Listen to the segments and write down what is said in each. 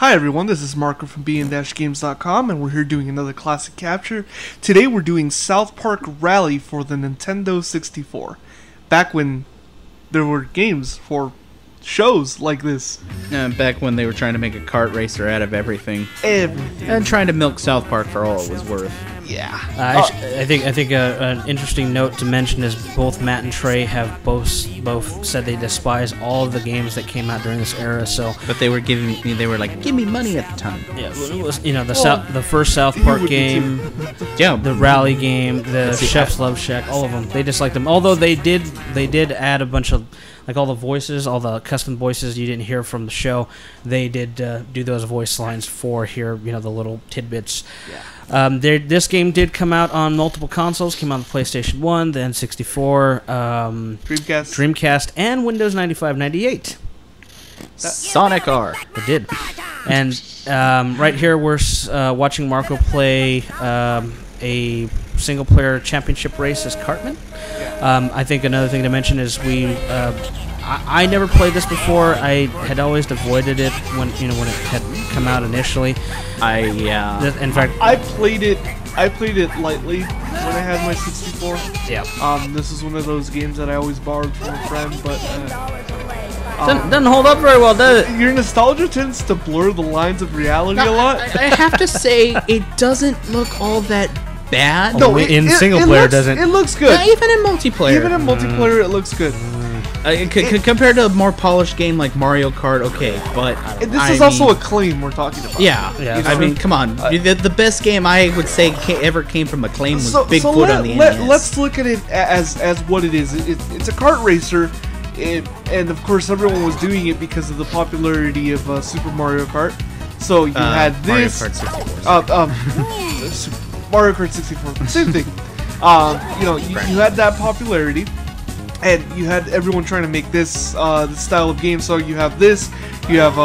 Hi everyone, this is Marco from bn-games.com and we're here doing another classic capture. Today we're doing South Park Rally for the Nintendo 64. Back when there were games for shows like this. Back when they were trying to make a kart racer out of everything. Everything. And trying to milk South Park for all it was worth. Yeah. I think an interesting note to mention is both Matt and Trey have both said they despise all of the games that came out during this era. So, but they were like, give me money at the time. Yeah, it was the first South Park game, yeah, the Rally game, the Chef's Love Shack, all of them. They disliked them. Although they did add a bunch of all the voices, all the custom voices you didn't hear from the show. They did do those voice lines for here. The little tidbits. Yeah. This game did come out on multiple consoles. Came out on the PlayStation 1, the N64, Dreamcast, and Windows 95, 98. Sonic R. It did. And right here we're watching Marco play a single-player championship race as Cartman. I think another thing to mention is I never played this before. I had always avoided it when it had come out initially. In fact, I played it lightly when I had my 64. Yeah. This is one of those games that I always borrowed from a friend, but doesn't hold up very well, does it? Your nostalgia tends to blur the lines of reality a lot. I have to say, it doesn't look all that bad. No, in single player doesn't. It looks good. Yeah, even in multiplayer. Even in multiplayer, it looks good. Compared to a more polished game like Mario Kart, okay, but this is also Acclaim we're talking about. Yeah. I mean, come on. The best game I would say ever came from Acclaim was Bigfoot on the NES. Let's look at it as what it is. It's a kart racer, and of course everyone was doing it because of the popularity of Super Mario Kart. So you had this Mario Kart 64. Mario Kart 64, same thing. You had that popularity. And you had everyone trying to make this style of game. So you have this, you have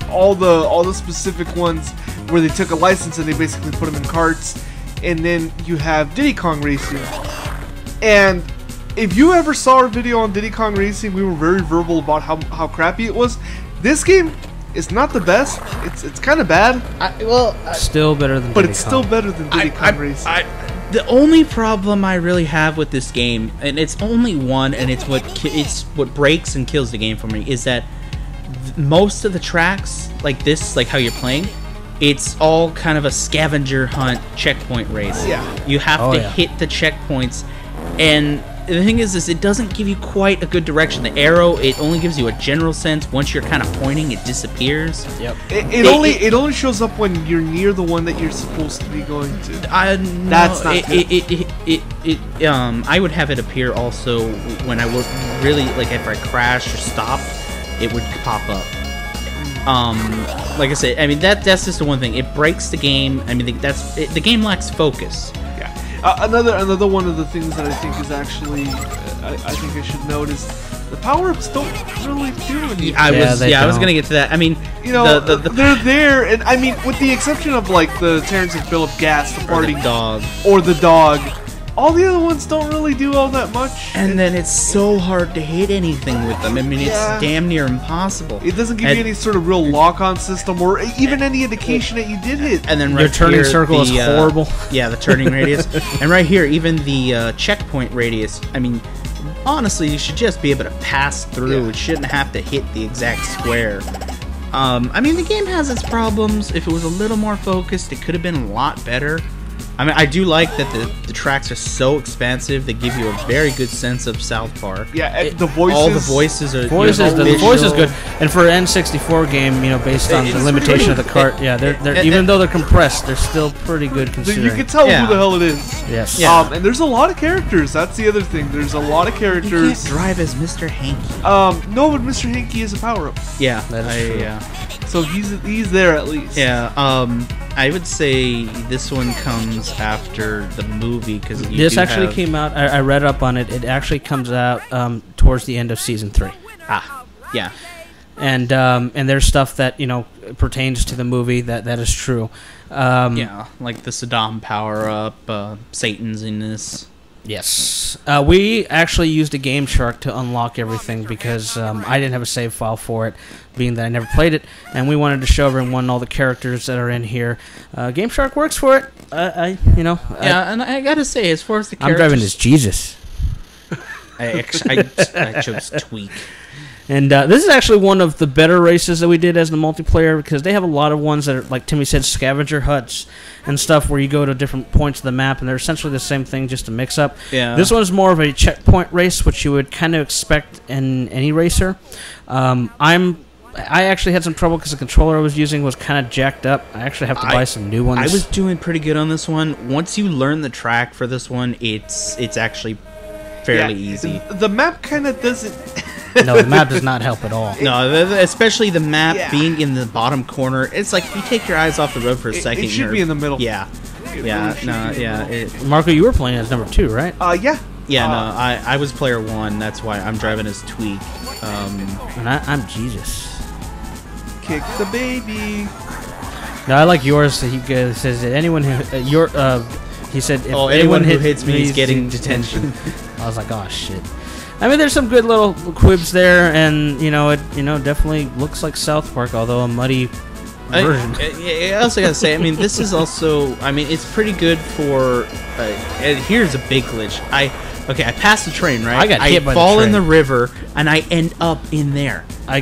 all the specific ones where they took a license and they basically put them in carts. And then you have Diddy Kong Racing. And if you ever saw our video on Diddy Kong Racing, we were very verbal about how crappy it was. This game is not the best. It's kind of bad. Still better than. But Diddy it's Kong. still better than Diddy Kong Racing. The only problem I really have with this game, and it's only one, and it's what breaks and kills the game for me, is that most of the tracks, like this, like how you're playing, it's all kind of a scavenger hunt checkpoint race. Yeah. You have to hit the checkpoints, and the thing is it doesn't give you quite a good direction. The arrow, it only gives you a general sense. Once you're kind of pointing, it disappears. Yep. It only shows up when you're near the one that you're supposed to be going to. That's not I would have it appear also when I would really, like, if I crash or stop, it would pop up. Like I said, I mean that's just the one thing. It breaks the game. I mean the game lacks focus. Another one of the things that I think is actually, I think I should note is the power-ups don't really do anything. I was gonna get to that. I mean, they're there, and I mean, with the exception of like the Terrence and Phillip Gas, the farting dog, or the dog, all the other ones don't really do all that much. And then it's so hard to hit anything with them. I mean, it's damn near impossible. It doesn't give you any sort of real lock-on system or even any indication that you did hit. And then your turning circle is horrible. Yeah, the turning radius. And right here, even the checkpoint radius. I mean, honestly, you should just be able to pass through. Yeah. It shouldn't have to hit the exact square. I mean, the game has its problems. If it was a little more focused, it could have been a lot better. I mean, I do like that the tracks are so expansive. They give you a very good sense of South Park. Yeah, the voices. All the voices are. The voice is good, and for an N64 game, based on the limitation of the cart, they're even though they're compressed, they're still pretty good considering. You can tell who the hell it is. Yes. Yeah. And there's a lot of characters. That's the other thing. There's a lot of characters. You can't drive as Mr. Hanky. No, but Mr. Hanky is a power-up. Yeah, that is true. Yeah. So he's there at least. Yeah. I would say this one comes after the movie because this actually came out. I read up on it. It actually comes out towards the end of season 3. Yeah. And there's stuff that pertains to the movie that is true. Yeah, like the Saddam power up, Satan's in this. Yes. We actually used a Game Shark to unlock everything because I didn't have a save file for it, being that I never played it, and we wanted to show everyone all the characters that are in here. Game Shark works for it. And I gotta say, as far as the I'm characters, driving as Jesus. I chose Tweak. And this is actually one of the better races that we did as the multiplayer because they have a lot of ones that are, like Timmy said, scavenger huts and stuff where you go to different points of the map, and they're essentially the same thing, just a mix-up. Yeah. This one's more of a checkpoint race, which you would kind of expect in any racer. I actually had some trouble because the controller I was using was kind of jacked up. I actually have to buy some new ones. I was doing pretty good on this one. Once you learn the track for this one, it's actually fairly easy. The map kind of doesn't... No, the map does not help at all. No, especially the map being in the bottom corner. It's like if you take your eyes off the road for a second, it should be in the middle. Yeah, Marco, you were playing as number 2, right? Yeah. Yeah, no, I was player 1. That's why I'm driving as Tweak. And I'm Jesus. Kick the baby. No, I like yours. He says that anyone who he said if anyone who hits me is getting detention. I was like, oh shit. I mean, there's some good little quibs there, and it definitely looks like South Park, although a muddy version. I also gotta say, I mean, this is also, I mean, it's pretty good for. And here's a big glitch. I passed the train, right? I got hit by the fall train. in the river, and I end up in there. I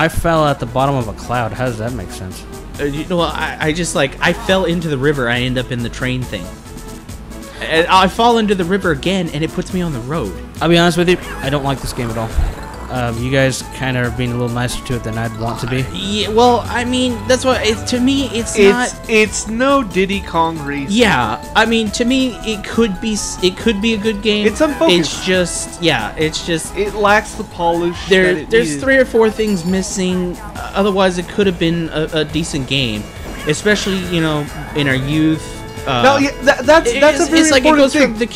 fell at the bottom of a cloud. How does that make sense? I fell into the river. I end up in the train thing. And I fall into the river again, and it puts me on the road. I'll be honest with you, I don't like this game at all. You guys kind of are being a little nicer to it than I'd want to be. Yeah, well, I mean, that's what to me it's not. It's no Diddy Kong Racing. Yeah, I mean, to me it could be a good game. It's unfocused. It's just it lacks the polish. There's 3 or 4 things missing. Otherwise, it could have been a decent game, especially in our youth. No, yeah, that's a very it's like it important goes thing. from the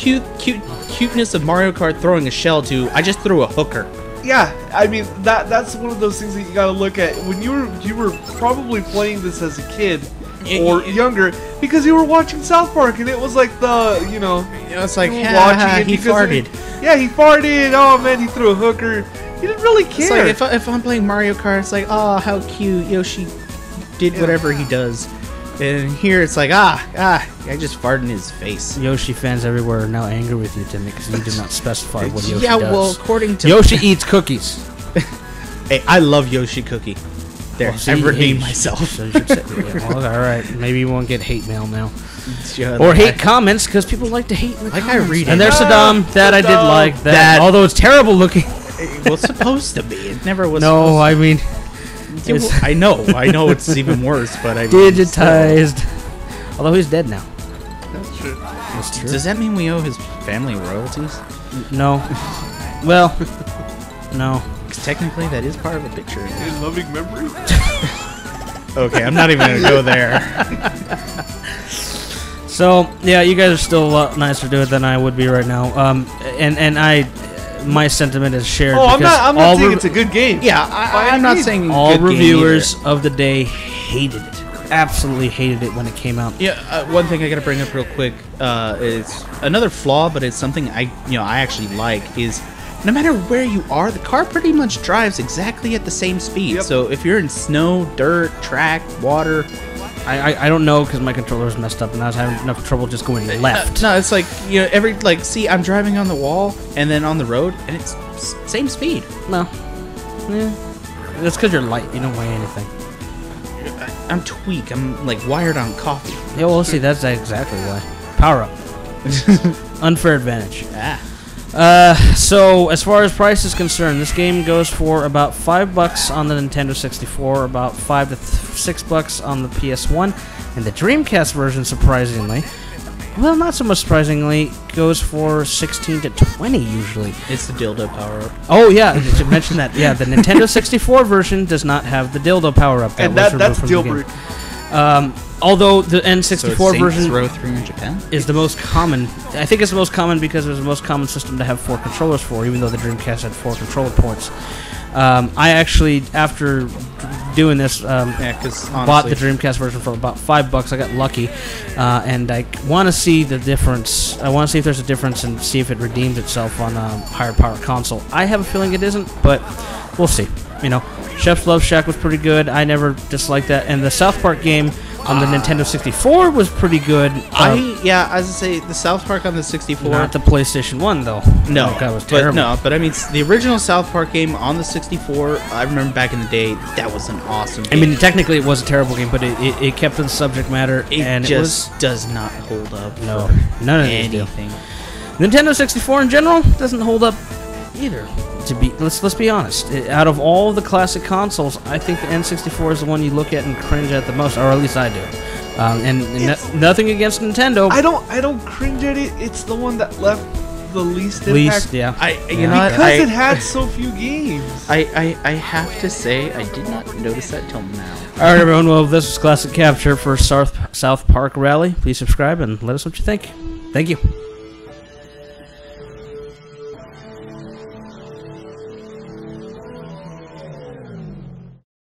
cuteness of Mario Kart throwing a shell to I just threw a hooker. Yeah, I mean that's one of those things that you got to look at when you were probably playing this as a kid or younger because you were watching South Park and it was like it's like he farted. He farted. Oh man, he threw a hooker. He didn't really care. It's like if I'm playing Mario Kart, it's like, oh, how cute, Yoshi did whatever he does. And here it's like, I just farted in his face. Yoshi fans everywhere are now angry with you, Timmy, because you did not specify what Yoshi does. Yeah, well, according to... Yoshi eats cookies. Hey, I love Yoshi Cookie. There, I've redeemed myself. So you should say, well, all right, maybe you won't get hate mail now. Or hate comments, because people like to hate in the comments. I read it. And there's Saddam. That I did like. That, although it's terrible looking. Well, it's supposed to be. It never was No, I mean... I know it's even worse, but I mean, digitized. Although he's dead now. That's true. That's true. Does that mean we owe his family royalties? No. Well, no. Because technically that is part of a picture. In loving memory. Okay, I'm not even gonna go there. So yeah, you guys are still a lot nicer to it than I would be right now. My sentiment is shared. Oh, I'm not saying it's a good game. Yeah, I'm not saying all good reviewers of the day hated it. Absolutely hated it when it came out. Yeah, one thing I gotta bring up real quick is another flaw, but it's something I actually like is no matter where you are, the car pretty much drives exactly at the same speed. Yep. So if you're in snow, dirt, track, water. I don't know because my controller is messed up and I was having enough trouble just going left. No, it's like see, I'm driving on the wall and then on the road, and it's same speed. No, yeah, that's because you're light. You don't weigh anything. I'm Tweak. I'm like wired on coffee. Yeah, well, see, that's exactly why. Power up. Unfair advantage. So as far as price is concerned, this game goes for about $5 on the Nintendo 64, about $5 to $6 on the PS1, and the Dreamcast version, surprisingly, well, not so much surprisingly, goes for 16 to 20 usually. It's the dildo power up. Oh yeah, I should mention that. Yeah, the Nintendo 64 version does not have the dildo power up. And that's deal breaker. Although the N64 So it's Saints version Row 3 in Japan? is the most common. I think it's the most common because it was the most common system to have 4 controllers for, even though the Dreamcast had 4 controller ports. I actually, after doing this, Because bought the Dreamcast version for about $5. I got lucky, and I want to see the difference. I want to see if there's a difference and see if it redeems itself on a higher power console. I have a feeling it isn't, but we'll see. You know, Chef's Love Shack was pretty good. I never disliked that, and the South Park game on the Nintendo 64 was pretty good. As I say, the South Park on the 64. Not the PlayStation 1 though. No, Like, that was terrible. But I mean, the original South Park game on the 64. I remember back in the day, that was an awesome game. I mean, technically it was a terrible game, but it kept to the subject matter, and it it was does not hold up. no, for none of these do. anything. Nintendo 64 in general doesn't hold up either. Let's be honest. Out of all the classic consoles, I think the N64 is the one you look at and cringe at the most, or at least I do. Nothing against Nintendo. I don't cringe at it. It's the one that left the least impact. Yeah. Because it had so few games. I have to say, I did not notice that till now. All right, everyone. Well, this was Classic Capture for South Park Rally. Please subscribe and let us know what you think. Thank you.